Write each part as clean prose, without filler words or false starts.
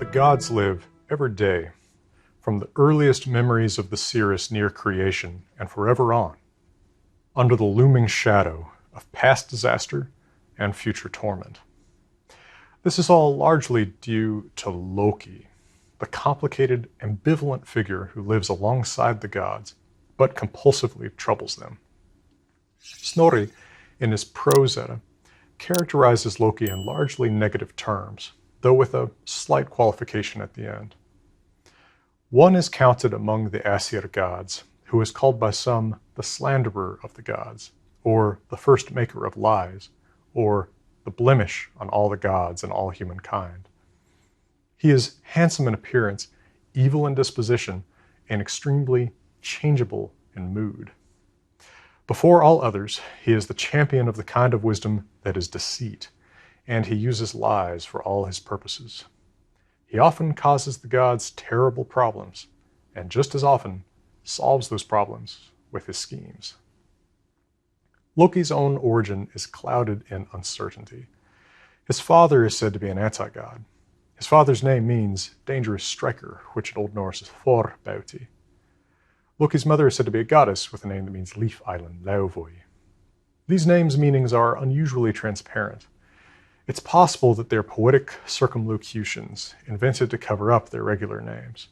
The gods live every day, from the earliest memories of the seeress near creation and forever on, under the looming shadow of past disaster and future torment. This is all largely due to Loki, the complicated, ambivalent figure who lives alongside the gods, but compulsively troubles them. Snorri, in his Prose Edda, characterizes Loki in largely negative terms, though with a slight qualification at the end. One is counted among the Aesir gods, who is called by some the slanderer of the gods, or the first maker of lies, or the blemish on all the gods and all humankind. He is handsome in appearance, evil in disposition, and extremely changeable in mood. Before all others, he is the champion of the kind of wisdom that is deceit, and he uses lies for all his purposes. He often causes the gods terrible problems, and just as often solves those problems with his schemes. Loki's own origin is clouded in uncertainty. His father is said to be an anti-god. His father's name means dangerous striker, which in Old Norse is Thorbauti. Loki's mother is said to be a goddess with a name that means leaf island, Laufey. These names' meanings are unusually transparent. It's possible that they're poetic circumlocutions invented to cover up their regular names.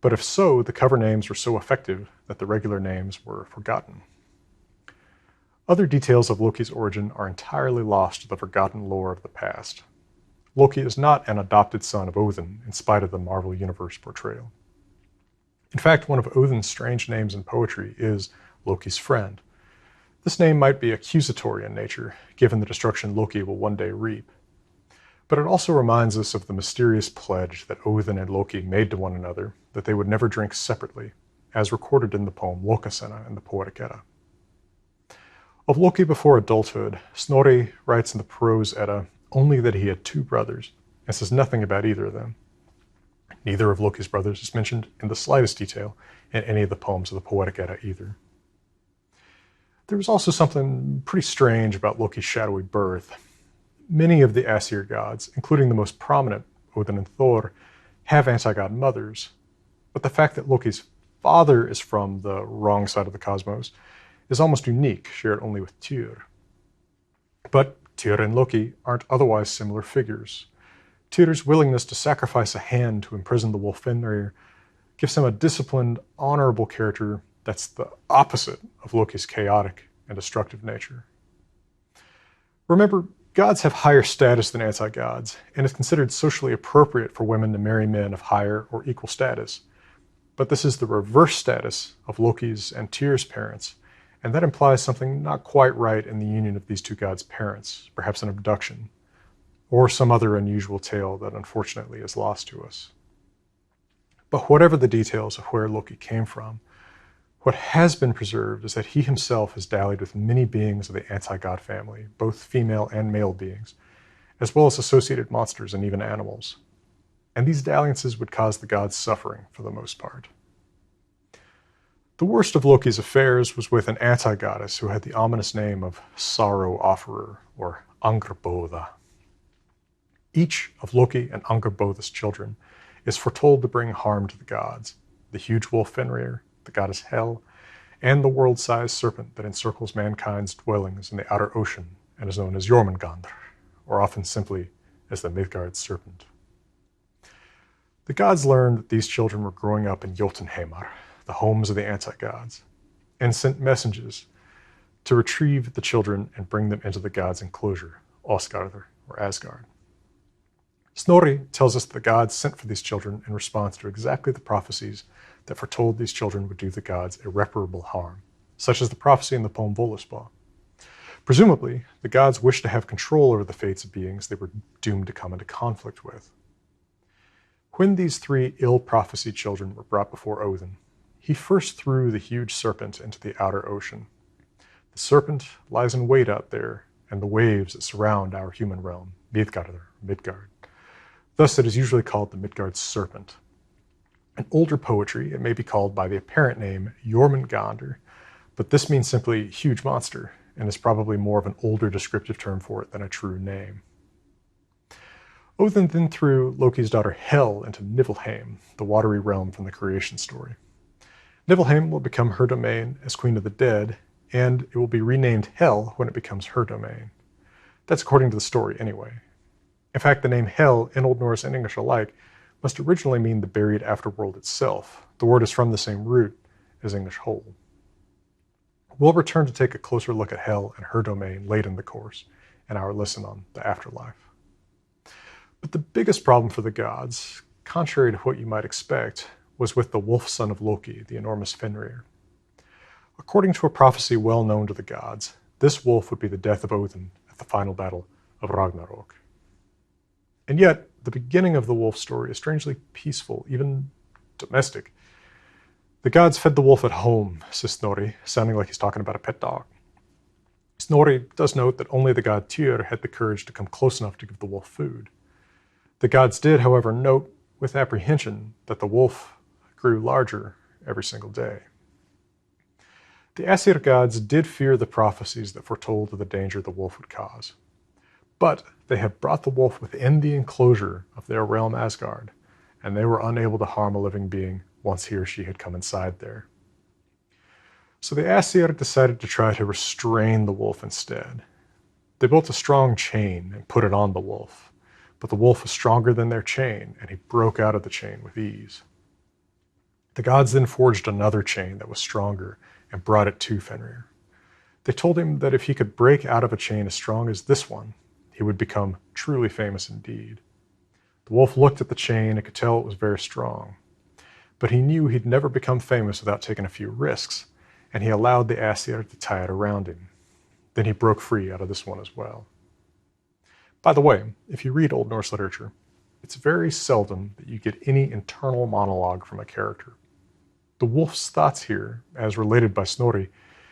But if so, the cover names were so effective that the regular names were forgotten. Other details of Loki's origin are entirely lost to the forgotten lore of the past. Loki is not an adopted son of Odin, in spite of the Marvel Universe portrayal. In fact, one of Odin's strange names in poetry is Loki's friend. This name might be accusatory in nature, given the destruction Loki will one day reap. But it also reminds us of the mysterious pledge that Odin and Loki made to one another that they would never drink separately, as recorded in the poem Lokasenna in the Poetic Edda. Of Loki before adulthood, Snorri writes in the Prose Edda only that he had two brothers, and says nothing about either of them. Neither of Loki's brothers is mentioned in the slightest detail in any of the poems of the Poetic Edda either. There was also something pretty strange about Loki's shadowy birth. Many of the Aesir gods, including the most prominent, Odin and Thor, have anti-god mothers, but the fact that Loki's father is from the wrong side of the cosmos is almost unique, shared only with Tyr. But Tyr and Loki aren't otherwise similar figures. Tyr's willingness to sacrifice a hand to imprison the Wolfenrir gives him a disciplined, honorable character that's the opposite of Loki's chaotic and destructive nature. Remember, gods have higher status than anti-gods, and it's considered socially appropriate for women to marry men of higher or equal status. But this is the reverse status of Loki's and Tyr's parents, and that implies something not quite right in the union of these two gods' parents, perhaps an abduction, or some other unusual tale that unfortunately is lost to us. But whatever the details of where Loki came from, what has been preserved is that he himself has dallied with many beings of the anti-god family, both female and male beings, as well as associated monsters and even animals. And these dalliances would cause the gods suffering for the most part. The worst of Loki's affairs was with an anti-goddess who had the ominous name of Sorrow Offerer, or Angrboda. Each of Loki and Angrboda's children is foretold to bring harm to the gods, the huge wolf Fenrir, the goddess Hel, and the world-sized serpent that encircles mankind's dwellings in the outer ocean and is known as Jormungandr, or often simply as the Midgard serpent. The gods learned that these children were growing up in Jotunheimar, the homes of the anti-gods, and sent messengers to retrieve the children and bring them into the gods' enclosure, Asgardr, or Asgard. Snorri tells us that the gods sent for these children in response to exactly the prophecies that foretold these children would do the gods irreparable harm, such as the prophecy in the poem Völuspá. Presumably, the gods wished to have control over the fates of beings they were doomed to come into conflict with. When these three ill-prophesied children were brought before Odin, he first threw the huge serpent into the outer ocean. The serpent lies in wait out there, and the waves that surround our human realm, Midgard. Thus, it is usually called the Midgard serpent. In older poetry, it may be called by the apparent name Jormungandr, but this means simply huge monster, and is probably more of an older descriptive term for it than a true name. Odin then threw Loki's daughter Hel into Niflheim, the watery realm from the creation story. Niflheim will become her domain as Queen of the Dead, and it will be renamed Hel when it becomes her domain. That's according to the story anyway. In fact, the name Hel in Old Norse and English alike must originally mean the buried afterworld itself. The word is from the same root as English hole. We'll return to take a closer look at Hel and her domain late in the course in our lesson on the afterlife. But the biggest problem for the gods, contrary to what you might expect, was with the wolf son of Loki, the enormous Fenrir. According to a prophecy well known to the gods, this wolf would be the death of Odin at the final battle of Ragnarok. And yet, the beginning of the wolf story is strangely peaceful, even domestic. The gods fed the wolf at home, says Snorri, sounding like he's talking about a pet dog. Snorri does note that only the god Tyr had the courage to come close enough to give the wolf food. The gods did, however, note with apprehension that the wolf grew larger every single day. The Aesir gods did fear the prophecies that foretold of the danger the wolf would cause. But they have brought the wolf within the enclosure of their realm Asgard, and they were unable to harm a living being once he or she had come inside there. So the Aesir decided to try to restrain the wolf instead. They built a strong chain and put it on the wolf, but the wolf was stronger than their chain, and he broke out of the chain with ease. The gods then forged another chain that was stronger and brought it to Fenrir. They told him that if he could break out of a chain as strong as this one, he would become truly famous indeed. The wolf looked at the chain and could tell it was very strong, but he knew he'd never become famous without taking a few risks, and he allowed the Aesir to tie it around him. Then he broke free out of this one as well. By the way, if you read Old Norse literature, it's very seldom that you get any internal monologue from a character. The wolf's thoughts here, as related by Snorri,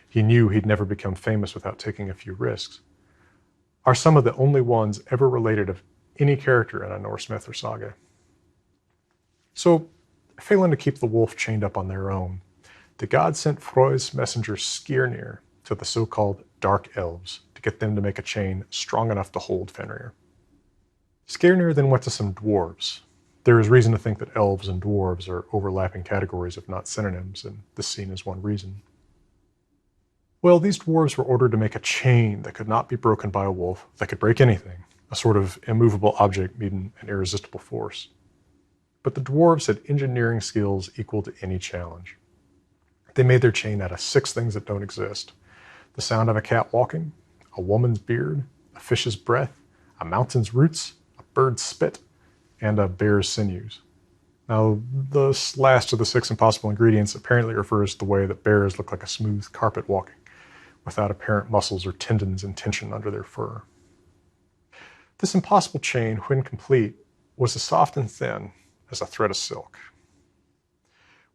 he knew he'd never become famous without taking a few risks, are some of the only ones ever related of any character in a Norse myth or saga. So, failing to keep the wolf chained up on their own, the gods sent Frey's messenger Skirnir to the so-called Dark Elves to get them to make a chain strong enough to hold Fenrir. Skirnir then went to some dwarves. There is reason to think that elves and dwarves are overlapping categories, if not synonyms, and this scene is one reason. Well, these dwarves were ordered to make a chain that could not be broken by a wolf, that could break anything, a sort of immovable object meeting an irresistible force. But the dwarves had engineering skills equal to any challenge. They made their chain out of 6 things that don't exist: the sound of a cat walking, a woman's beard, a fish's breath, a mountain's roots, a bird's spit, and a bear's sinews. Now, this last of the 6 impossible ingredients apparently refers to the way that bears look like a smooth carpet walking, without apparent muscles or tendons in tension under their fur. This impossible chain, when complete, was as soft and thin as a thread of silk.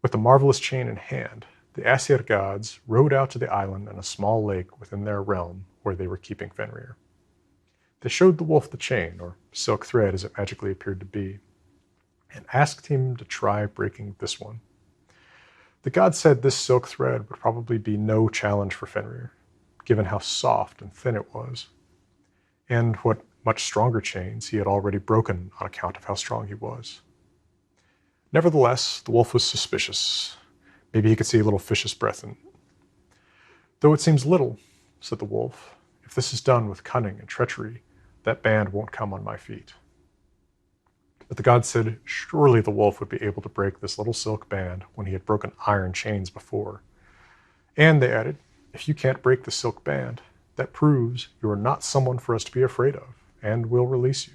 With the marvelous chain in hand, the Aesir gods rowed out to the island and a small lake within their realm where they were keeping Fenrir. They showed the wolf the chain, or silk thread as it magically appeared to be, and asked him to try breaking this one. The god said this silk thread would probably be no challenge for Fenrir, given how soft and thin it was, and what much stronger chains he had already broken on account of how strong he was. Nevertheless, the wolf was suspicious. Maybe he could see a little fish's breath in it. Though it seems little, said the wolf, if this is done with cunning and treachery, that band won't come on my feet. But the god said surely the wolf would be able to break this little silk band when he had broken iron chains before. And they added, if you can't break the silk band, that proves you are not someone for us to be afraid of, and we'll release you.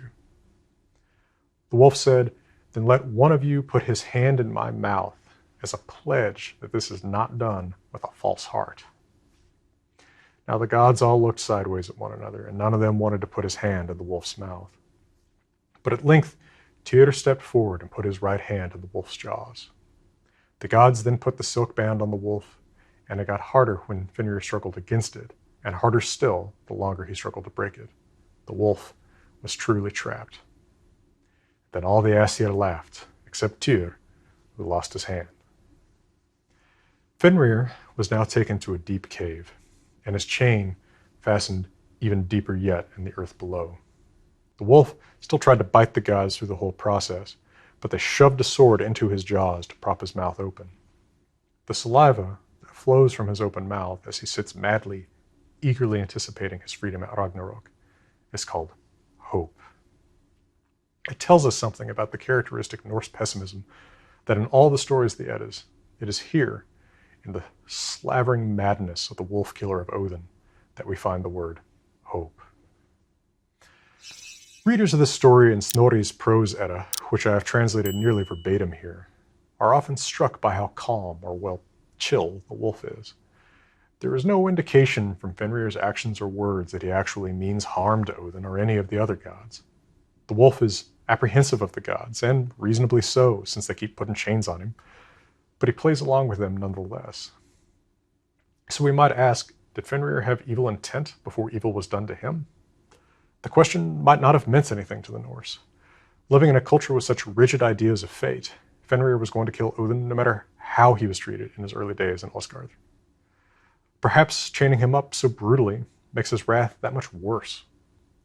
The wolf said, then let one of you put his hand in my mouth as a pledge that this is not done with a false heart. Now the gods all looked sideways at one another, and none of them wanted to put his hand in the wolf's mouth. But at length, Tyr stepped forward and put his right hand in the wolf's jaws. The gods then put the silk band on the wolf, and it got harder when Fenrir struggled against it, and harder still the longer he struggled to break it. The wolf was truly trapped. Then all the Aesir laughed, except Tyr, who lost his hand. Fenrir was now taken to a deep cave, and his chain fastened even deeper yet in the earth below. The wolf still tried to bite the gods through the whole process, but they shoved a sword into his jaws to prop his mouth open. The saliva that flows from his open mouth as he sits madly, eagerly anticipating his freedom at Ragnarok is called hope. It tells us something about the characteristic Norse pessimism that in all the stories of the Eddas, it is here, in the slavering madness of the wolf killer of Odin, that we find the word hope. Readers of this story in Snorri's Prose Edda, which I have translated nearly verbatim here, are often struck by how calm, or well, chill, the wolf is. There is no indication from Fenrir's actions or words that he actually means harm to Odin or any of the other gods. The wolf is apprehensive of the gods, and reasonably so, since they keep putting chains on him, but he plays along with them nonetheless. So we might ask, did Fenrir have evil intent before evil was done to him? The question might not have meant anything to the Norse. Living in a culture with such rigid ideas of fate, Fenrir was going to kill Odin no matter how he was treated in his early days in Asgard. Perhaps chaining him up so brutally makes his wrath that much worse.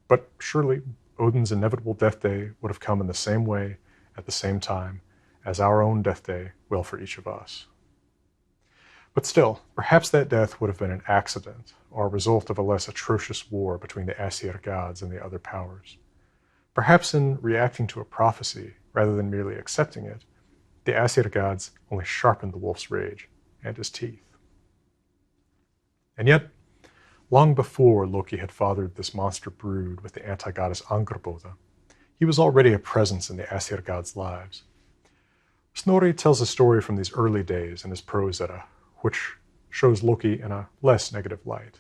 But surely Odin's inevitable death day would have come in the same way at the same time as our own death day will for each of us. But still, perhaps that death would have been an accident or a result of a less atrocious war between the Aesir gods and the other powers. Perhaps in reacting to a prophecy rather than merely accepting it, the Aesir gods only sharpened the wolf's rage and his teeth. And yet, long before Loki had fathered this monster brood with the anti-goddess Angrboda, he was already a presence in the Aesir gods' lives. Snorri tells a story from these early days in his Prose Edda, which shows Loki in a less negative light.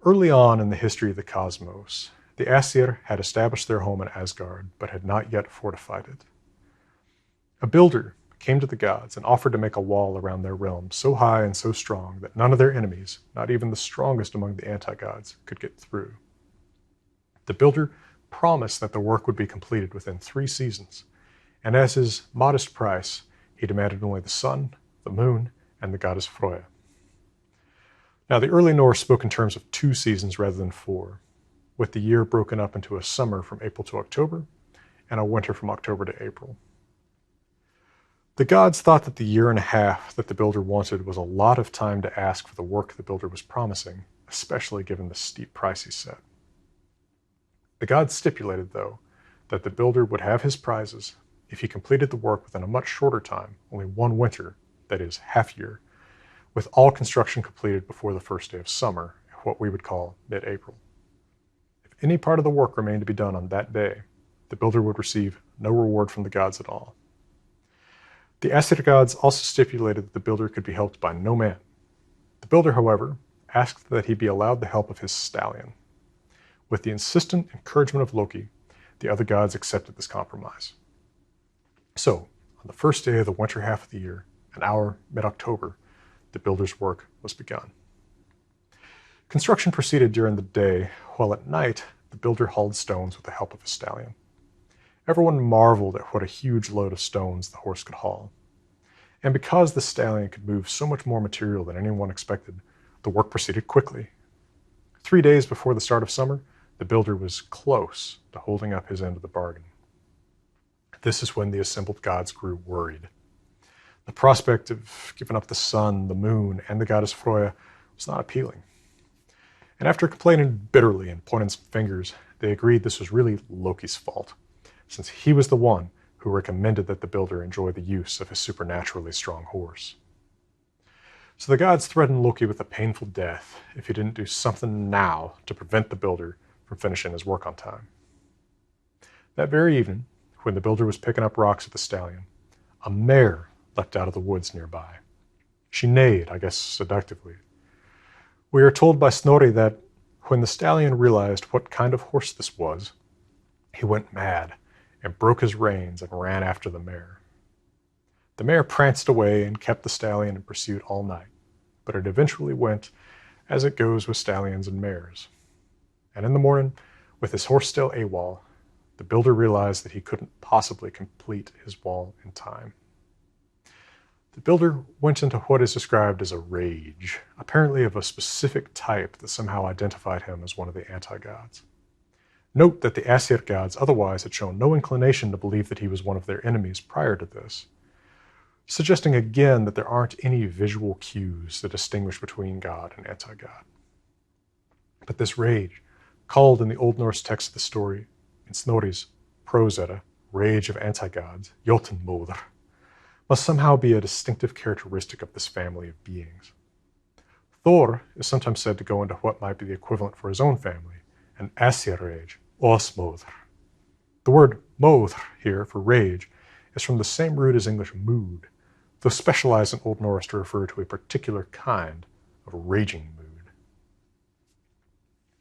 Early on in the history of the cosmos, the Aesir had established their home in Asgard, but had not yet fortified it. A builder came to the gods and offered to make a wall around their realm so high and so strong that none of their enemies, not even the strongest among the anti-gods, could get through. The builder promised that the work would be completed within 3 seasons, and as his modest price, he demanded only the sun, the moon, and the goddess Freya. Now, the early Norse spoke in terms of 2 seasons rather than 4, with the year broken up into a summer from April to October and a winter from October to April. The gods thought that the year and a half that the builder wanted was a lot of time to ask for the work the builder was promising, especially given the steep price he set. The gods stipulated, though, that the builder would have his prizes if he completed the work within a much shorter time, only 1 winter, that is, half year, with all construction completed before the first day of summer, what we would call mid-April. If any part of the work remained to be done on that day, the builder would receive no reward from the gods at all. The Aesir gods also stipulated that the builder could be helped by no man. The builder, however, asked that he be allowed the help of his stallion. With the insistent encouragement of Loki, the other gods accepted this compromise. So, on the first day of the winter half of the year, an hour mid-October, the builder's work was begun. Construction proceeded during the day, while at night the builder hauled stones with the help of his stallion. Everyone marveled at what a huge load of stones the horse could haul. And because the stallion could move so much more material than anyone expected, the work proceeded quickly. 3 days before the start of summer, the builder was close to holding up his end of the bargain. This is when the assembled gods grew worried. The prospect of giving up the sun, the moon, and the goddess Freya was not appealing. And after complaining bitterly and pointing some fingers, they agreed this was really Loki's fault, since he was the one who recommended that the builder enjoy the use of his supernaturally strong horse. So the gods threatened Loki with a painful death if he didn't do something now to prevent the builder from finishing his work on time. That very evening, when the builder was picking up rocks with the stallion, a mare leapt out of the woods nearby. She neighed, I guess seductively. We are told by Snorri that when the stallion realized what kind of horse this was, he went mad and broke his reins and ran after the mare. The mare pranced away and kept the stallion in pursuit all night, but it eventually went as it goes with stallions and mares. And in the morning, with his horse still AWOL, the builder realized that he couldn't possibly complete his wall in time. The builder went into what is described as a rage, apparently of a specific type that somehow identified him as one of the anti-gods. Note that the Aesir gods otherwise had shown no inclination to believe that he was one of their enemies prior to this, suggesting again that there aren't any visual cues that distinguish between God and anti-God. But this rage, called in the Old Norse text of the story, in Snorri's prose Edda, rage of anti-gods, Jotunmoðr, must somehow be a distinctive characteristic of this family of beings. Thor is sometimes said to go into what might be the equivalent for his own family, an Aesir rage, Osmoðr. The word moðr here for rage is from the same root as English mood, though specialized in Old Norse to refer to a particular kind of raging mood.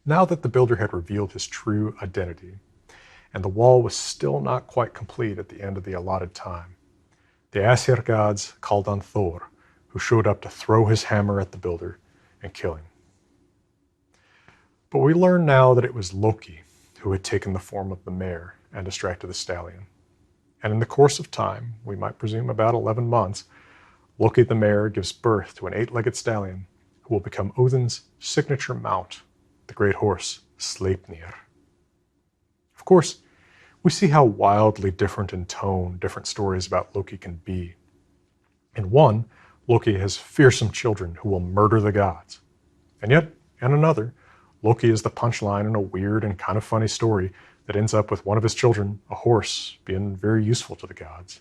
Now that the builder had revealed his true identity, and the wall was still not quite complete at the end of the allotted time, the Aesir gods called on Thor, who showed up to throw his hammer at the builder and kill him. But we learn now that it was Loki who had taken the form of the mare and distracted the stallion. And in the course of time, we might presume about 11 months, Loki the mare gives birth to an 8-legged stallion who will become Odin's signature mount, the great horse Sleipnir. Of course, we see how wildly different in tone different stories about Loki can be. In one, Loki has fearsome children who will murder the gods. And yet, in another, Loki is the punchline in a weird and kind of funny story that ends up with one of his children, a horse, being very useful to the gods.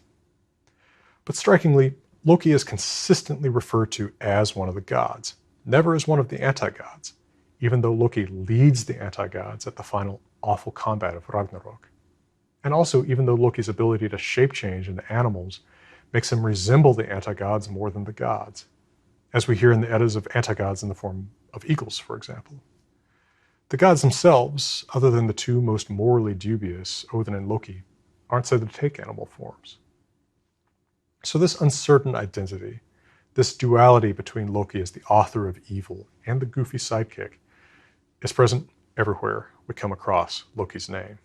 But strikingly, Loki is consistently referred to as one of the gods, never as one of the anti-gods, even though Loki leads the anti-gods at the final awful combat of Ragnarok. And also, even though Loki's ability to shape change into animals makes him resemble the anti-gods more than the gods, as we hear in the Eddas of anti-gods in the form of eagles, for example. The gods themselves, other than the two most morally dubious, Odin and Loki, aren't said to take animal forms. So this uncertain identity, this duality between Loki as the author of evil and the goofy sidekick, is present everywhere we come across Loki's name.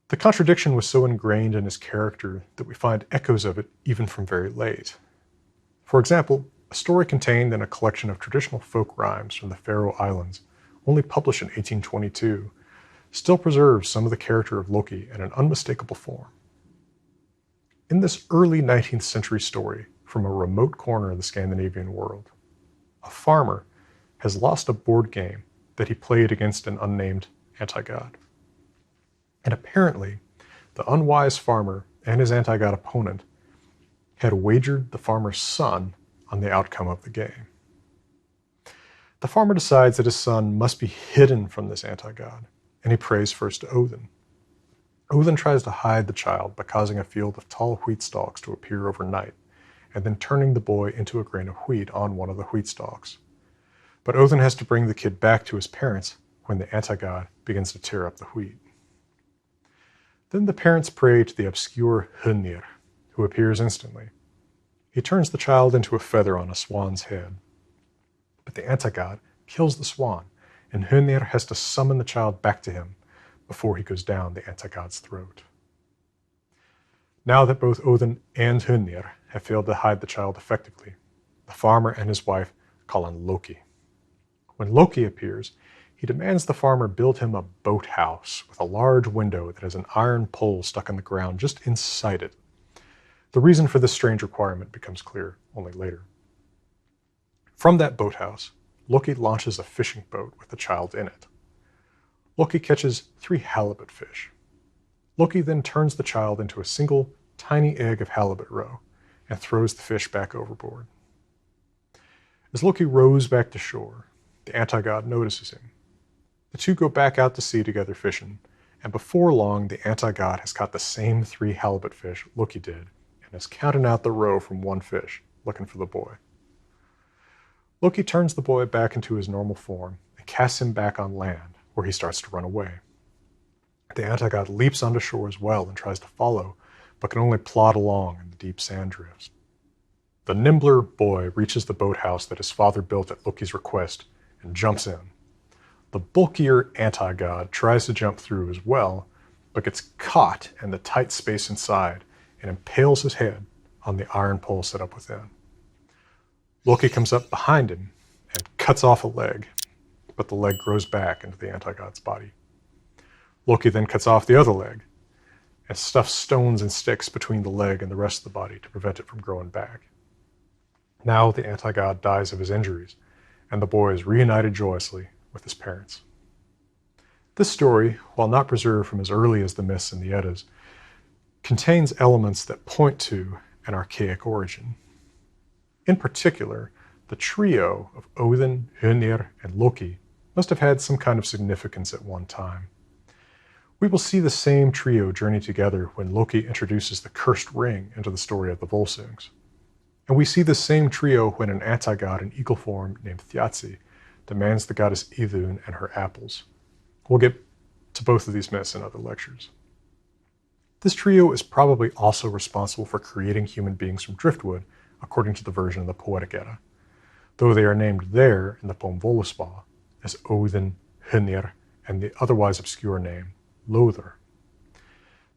The contradiction was so ingrained in his character that we find echoes of it even from very late. For example, a story contained in a collection of traditional folk rhymes from the Faroe Islands, only published in 1822, still preserves some of the character of Loki in an unmistakable form. In this early 19th century story from a remote corner of the Scandinavian world, a farmer has lost a board game that he played against an unnamed anti-god. And apparently, the unwise farmer and his anti-god opponent had wagered the farmer's son on the outcome of the game. The farmer decides that his son must be hidden from this anti-god, and he prays first to Odin. Odin tries to hide the child by causing a field of tall wheat stalks to appear overnight, and then turning the boy into a grain of wheat on one of the wheat stalks. But Odin has to bring the kid back to his parents when the anti-god begins to tear up the wheat. Then the parents pray to the obscure Hrungnir, who appears instantly. He turns the child into a feather on a swan's head. But the anti-god kills the swan, and Hrungnir has to summon the child back to him before he goes down the anti-god's throat. Now that both Odin and Hrungnir have failed to hide the child effectively, the farmer and his wife call on Loki. When Loki appears, he demands the farmer build him a boathouse with a large window that has an iron pole stuck in the ground just inside it. The reason for this strange requirement becomes clear only later. From that boathouse, Loki launches a fishing boat with the child in it. Loki catches 3 halibut fish. Loki then turns the child into a single, tiny egg of halibut roe and throws the fish back overboard. As Loki rows back to shore, the anti-god notices him. The two go back out to sea together fishing, and before long the anti-god has caught the same 3 halibut fish Loki did and is counting out the roe from one fish, looking for the boy. Loki turns the boy back into his normal form and casts him back on land, where he starts to run away. The anti-god leaps onto shore as well and tries to follow, but can only plod along in the deep sand drifts. The nimbler boy reaches the boathouse that his father built at Loki's request and jumps in. The bulkier anti-god tries to jump through as well, but gets caught in the tight space inside and impales his head on the iron pole set up within. Loki comes up behind him and cuts off a leg, but the leg grows back into the anti-god's body Loki then cuts off the other leg and stuffs stones and sticks between the leg and the rest of the body to prevent it from growing back. Now the anti-god dies of his injuries, and the boy is reunited joyously with his parents. This story, while not preserved from as early as the myths and the Eddas, contains elements that point to an archaic origin. In particular, the trio of Odin, Hönir, and Loki must have had some kind of significance at one time. We will see the same trio journey together when Loki introduces the cursed ring into the story of the Volsungs. And we see the same trio when an anti-god in eagle form named Thjazi demands the goddess Idun and her apples. We'll get to both of these myths in other lectures. This trio is probably also responsible for creating human beings from driftwood, according to the version of the Poetic Edda, though they are named there in the poem Völuspá as Odin, Hönir, and the otherwise obscure name Lothar.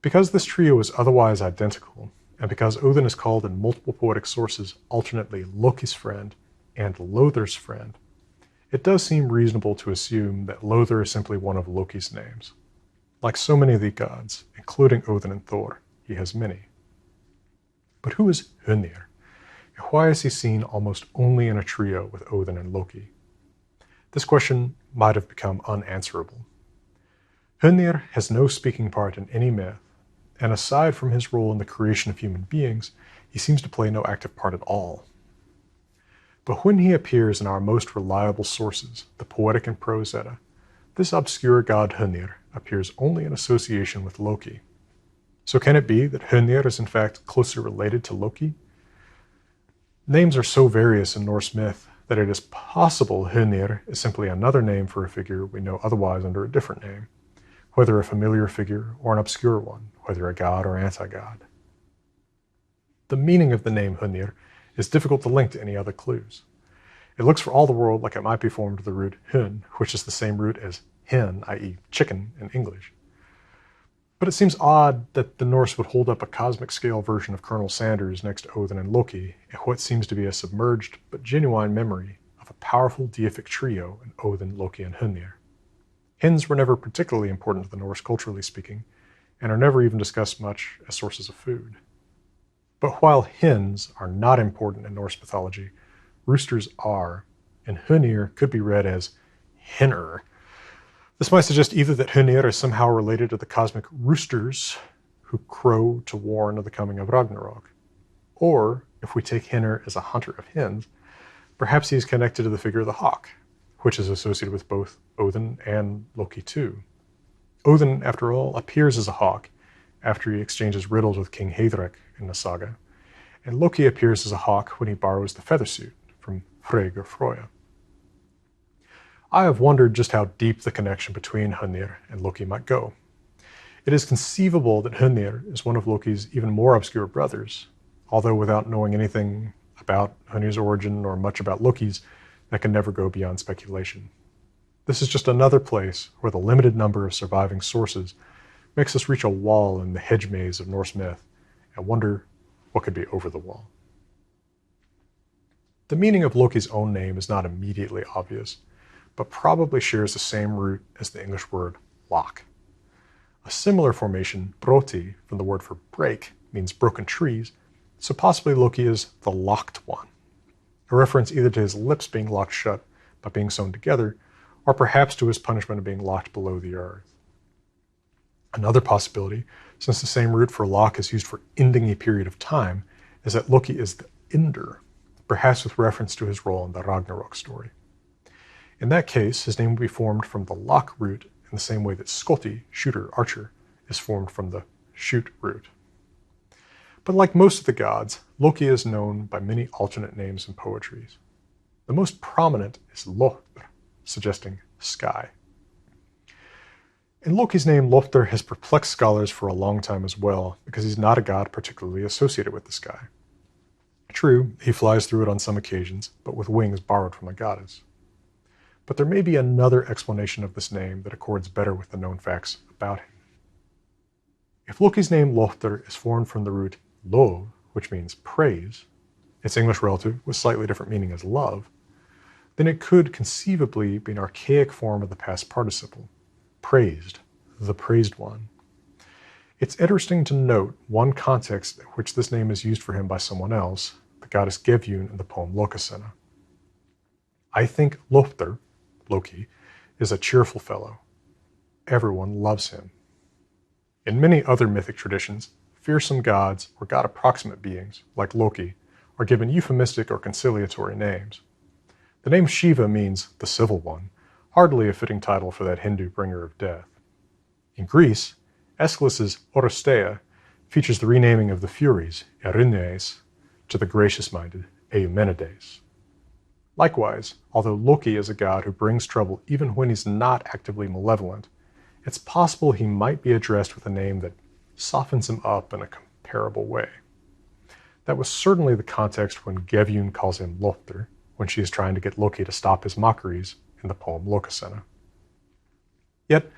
Because this trio is otherwise identical, and because Odin is called in multiple poetic sources alternately Loki's friend and Lothar's friend, it does seem reasonable to assume that Lothar is simply one of Loki's names. Like so many of the gods, including Odin and Thor, he has many. But who is Hönir? And why is he seen almost only in a trio with Odin and Loki? This question might have become unanswerable. Hönir has no speaking part in any myth, and aside from his role in the creation of human beings, he seems to play no active part at all. But when he appears in our most reliable sources, the Poetic and Prose Edda, this obscure god Hönir appears only in association with Loki. So can it be that Hönir is in fact closely related to Loki? Names are so various in Norse myth that it is possible Hönir is simply another name for a figure we know otherwise under a different name, whether a familiar figure or an obscure one, whether a god or anti-god. The meaning of the name Hönir is difficult to link to any other clues. It looks for all the world like it might be formed of the root hyn, which is the same root as hen, i.e. chicken in English. But it seems odd that the Norse would hold up a cosmic scale version of Colonel Sanders next to Odin and Loki in what seems to be a submerged but genuine memory of a powerful deific trio in Odin, Loki, and Hönir. Hens were never particularly important to the Norse culturally speaking, and are never even discussed much as sources of food. But while hens are not important in Norse mythology, roosters are, and Hönir could be read as Hinner. This might suggest either that Hönir is somehow related to the cosmic roosters who crow to warn of the coming of Ragnarok, or, if we take Hinner as a hunter of hens, perhaps he is connected to the figure of the hawk, which is associated with both Odin and Loki too. Odin, after all, appears as a hawk after he exchanges riddles with King Heidrek in the saga, and Loki appears as a hawk when he borrows the feather suit from Frigg or Froya. I have wondered just how deep the connection between Hönir and Loki might go. It is conceivable that Hönir is one of Loki's even more obscure brothers, although without knowing anything about Hönir's origin or much about Loki's, that can never go beyond speculation. This is just another place where the limited number of surviving sources makes us reach a wall in the hedge maze of Norse myth and wonder what could be over the wall. The meaning of Loki's own name is not immediately obvious, but probably shares the same root as the English word lock. A similar formation, broti, from the word for break, means broken trees, so possibly Loki is the locked one, a reference either to his lips being locked shut by being sewn together, or perhaps to his punishment of being locked below the earth. Another possibility, since the same root for lock is used for ending a period of time, is that Loki is the ender, perhaps with reference to his role in the Ragnarok story. In that case, his name would be formed from the lock root in the same way that Skoti, shooter, archer, is formed from the shoot root. But like most of the gods, Loki is known by many alternate names in poetries. The most prominent is Lothar, suggesting sky. And Loki's name Lothar has perplexed scholars for a long time as well, because he's not a god particularly associated with the sky. True, he flies through it on some occasions, but with wings borrowed from a goddess. But there may be another explanation of this name that accords better with the known facts about him. If Loki's name Lothar is formed from the root lov, which means praise, its English relative with slightly different meaning as love, then it could conceivably be an archaic form of the past participle, praised, the Praised One. It's interesting to note one context in which this name is used for him by someone else, the goddess Gefjun in the poem Lokasenna. I think Lopter, Loki, is a cheerful fellow. Everyone loves him. In many other mythic traditions, fearsome gods or god-approximate beings, like Loki, are given euphemistic or conciliatory names. The name Shiva means the civil one, hardly a fitting title for that Hindu bringer of death. In Greece, Aeschylus's Oresteia features the renaming of the Furies, Erinyes, to the gracious-minded Eumenides. Likewise, although Loki is a god who brings trouble even when he's not actively malevolent, it's possible he might be addressed with a name that softens him up in a comparable way. That was certainly the context when Gefjun calls him Lopter, when she is trying to get Loki to stop his mockeries in the poem Lokasenna. Yet,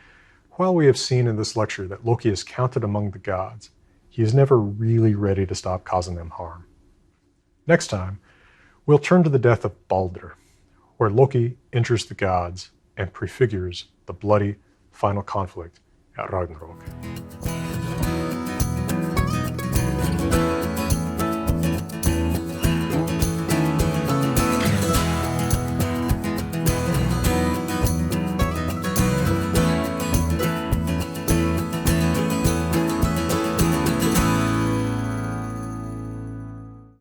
while we have seen in this lecture that Loki is counted among the gods, he is never really ready to stop causing them harm. Next time, we'll turn to the death of Balder, where Loki injures the gods and prefigures the bloody final conflict at Ragnarok.